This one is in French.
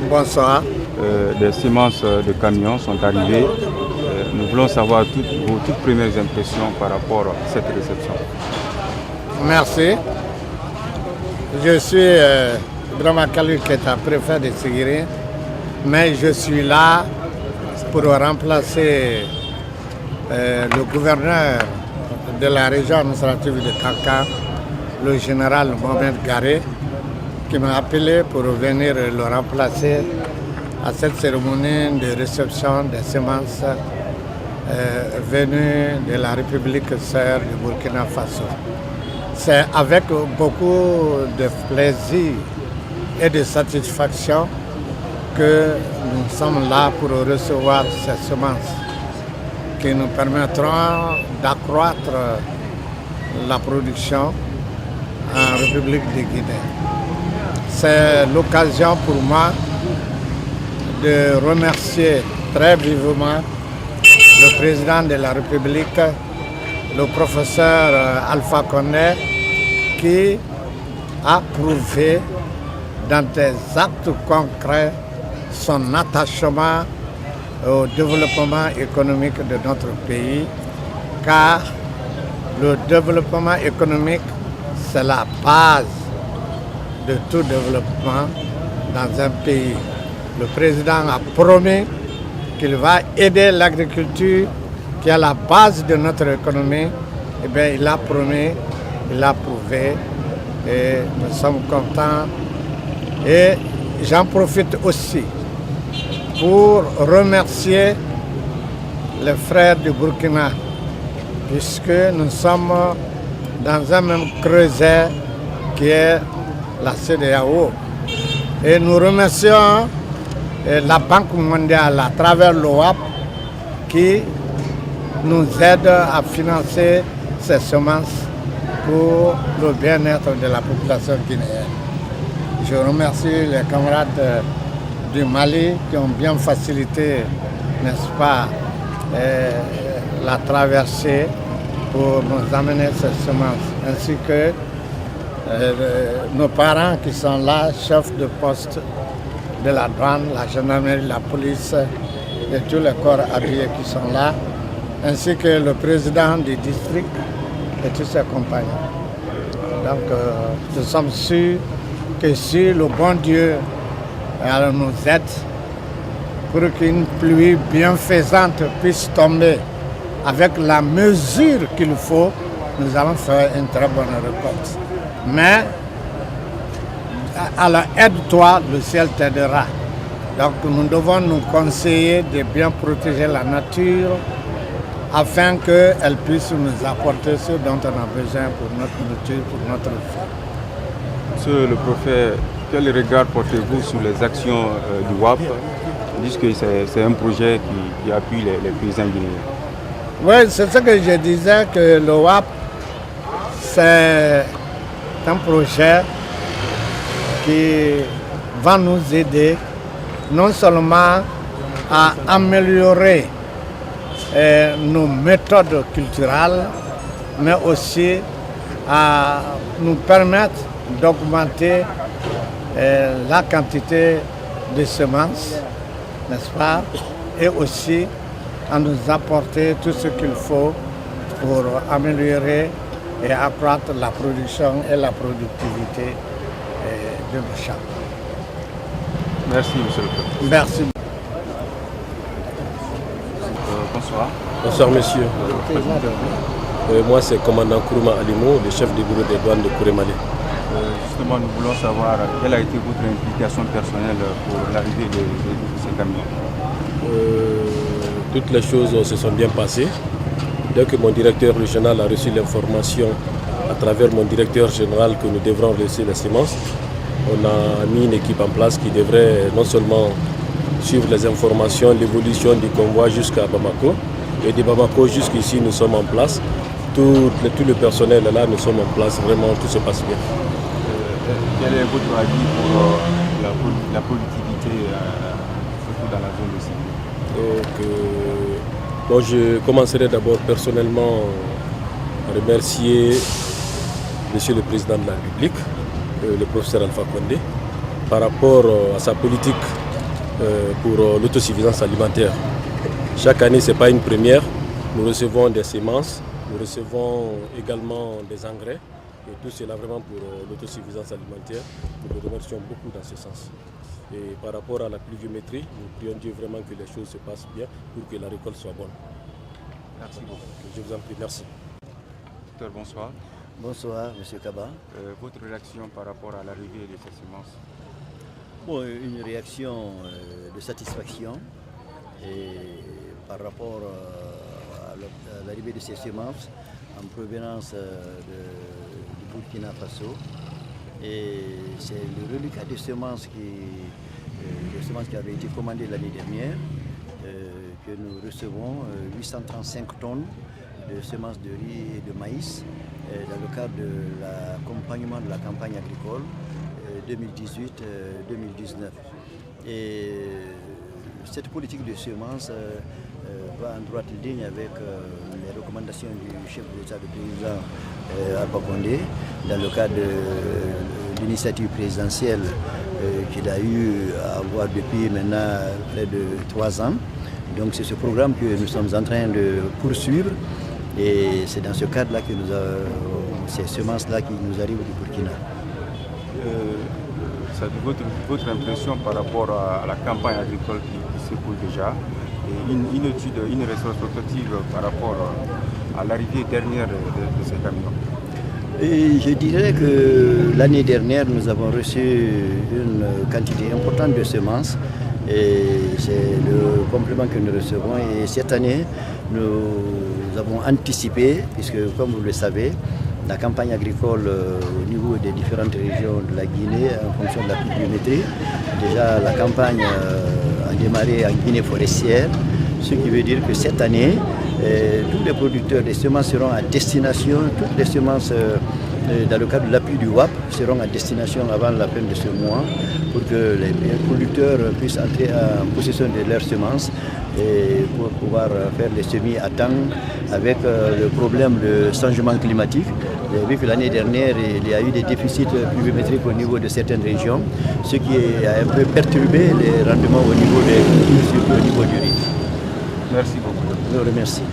Bonsoir. Des semences de camions sont arrivées. Nous voulons savoir vos toutes premières impressions par rapport à cette réception. Merci. Je suis Brahma Kalu Keta, préfet de Ségiri, mais je suis là pour remplacer le gouverneur de la région administrative de Kanka, le général Mohamed Garé, qui m'a appelé pour venir le remplacer à cette cérémonie de réception des semences venues de la République sœur du Burkina Faso. C'est avec beaucoup de plaisir et de satisfaction que nous sommes là pour recevoir ces semences qui nous permettront d'accroître la production en République de Guinée. C'est l'occasion pour moi de remercier très vivement le président de la République, le professeur Alpha Condé, qui a prouvé dans des actes concrets son attachement au développement économique de notre pays, car le développement économique, c'est la base de tout développement dans un pays. Le président a promis qu'il va aider l'agriculture qui est la base de notre économie. Eh bien, il a promis, il a prouvé et nous sommes contents. Et j'en profite aussi pour remercier les frères du Burkina, puisque nous sommes dans un même creuset qui est la CEDEAO. Et nous remercions la Banque mondiale à travers l'OAP qui nous aide à financer ces semences pour le bien-être de la population guinéenne. Je remercie les camarades du Mali qui ont bien facilité, n'est-ce pas, la traversée pour nous amener ces semences, ainsi que nos parents qui sont là, chefs de poste de la douane, la gendarmerie, la police et tous les corps habillés qui sont là, ainsi que le président du district et tous ses compagnons. Donc nous sommes sûrs que si le bon Dieu nous aide pour qu'une pluie bienfaisante puisse tomber avec la mesure qu'il faut, nous allons faire une très bonne récolte. Mais alors aide-toi, le ciel t'aidera. Donc nous devons nous conseiller de bien protéger la nature afin qu'elle puisse nous apporter ce dont on a besoin pour notre nourriture, pour notre vie. Monsieur le prophète, quel regard portez-vous sur les actions du WAP? Ils disent que c'est un projet qui appuie les paysans guinéens. Oui, c'est ce que je disais, que le WAP, c'est un projet qui va nous aider non seulement à améliorer nos méthodes culturelles, mais aussi à nous permettre d'augmenter la quantité de semences, n'est-ce pas, et aussi à nous apporter tout ce qu'il faut pour améliorer et accroître la production et la productivité de nos champs. Merci, monsieur le président. Merci. Bonsoir. Bonsoir, monsieur. Moi, c'est commandant Kourouma Alimo, le chef du bureau des douanes de Kourémalé. Justement, nous voulons savoir quelle a été votre implication personnelle pour l'arrivée de ces camions. Toutes les choses se sont bien passées. Dès que mon directeur régional a reçu l'information à travers mon directeur général que nous devrons laisser les semences, on a mis une équipe en place qui devrait non seulement suivre les informations, l'évolution du convoi jusqu'à Bamako, et de Bamako jusqu'ici nous sommes en place. Tout le personnel est là, nous sommes en place, vraiment tout se passe bien. Quel est votre avis pour la productivité, surtout dans la zone de Ségiri? je commencerai d'abord personnellement à remercier Monsieur le Président de la République, le professeur Alpha Condé, par rapport à sa politique pour l'autosuffisance alimentaire. Chaque année, ce n'est pas une première. Nous recevons des semences, nous recevons également des engrais. Et tout cela vraiment pour l'autosuffisance alimentaire. Nous le remercions beaucoup dans ce sens. Et par rapport à la pluviométrie, nous prions Dieu vraiment que les choses se passent bien pour que la récolte soit bonne. Merci beaucoup. Je vous en prie, merci. Docteur, bonsoir. Bonsoir, M. Kaba. Votre réaction par rapport à l'arrivée de ces semences? Bon, une réaction de satisfaction et par rapport à l'arrivée de ces semences en provenance du Burkina Faso. Et c'est le reliquat des semences qui avaient été commandées l'année dernière que nous recevons 835 tonnes de semences de riz et de maïs dans le cadre de l'accompagnement de la campagne agricole 2018-2019. Et cette politique de semences va en droite ligne avec les recommandations du chef de l'État, le président Alpha Condé, dans le cadre de l'initiative présidentielle qu'il a eu à avoir depuis maintenant près de 3 ans. Donc c'est ce programme que nous sommes en train de poursuivre et c'est dans ce cadre-là que nous avons ces semences-là qui nous arrivent du Burkina. Votre impression par rapport à la campagne agricole qui s'écoule déjà, et une étude, une rétrospective par rapport à l'arrivée dernière de ces camions? Et je dirais que l'année dernière, nous avons reçu une quantité importante de semences et c'est le complément que nous recevons. Et cette année, nous avons anticipé, puisque comme vous le savez, la campagne agricole au niveau des différentes régions de la Guinée, en fonction de la pluviométrie, déjà la campagne a démarré en Guinée forestière, ce qui veut dire que cette année, tous les producteurs des semences seront à destination, toutes les semences dans le cadre de l'appui du WAP seront à destination avant la fin de ce mois pour que les producteurs puissent entrer en possession de leurs semences et pour pouvoir faire les semis à temps avec le problème de changement climatique. Vous avez vu que l'année dernière, il y a eu des déficits pluviométriques au niveau de certaines régions, ce qui a un peu perturbé les rendements au niveau des cultures, surtout au niveau du riz. Merci beaucoup. Je vous remercie.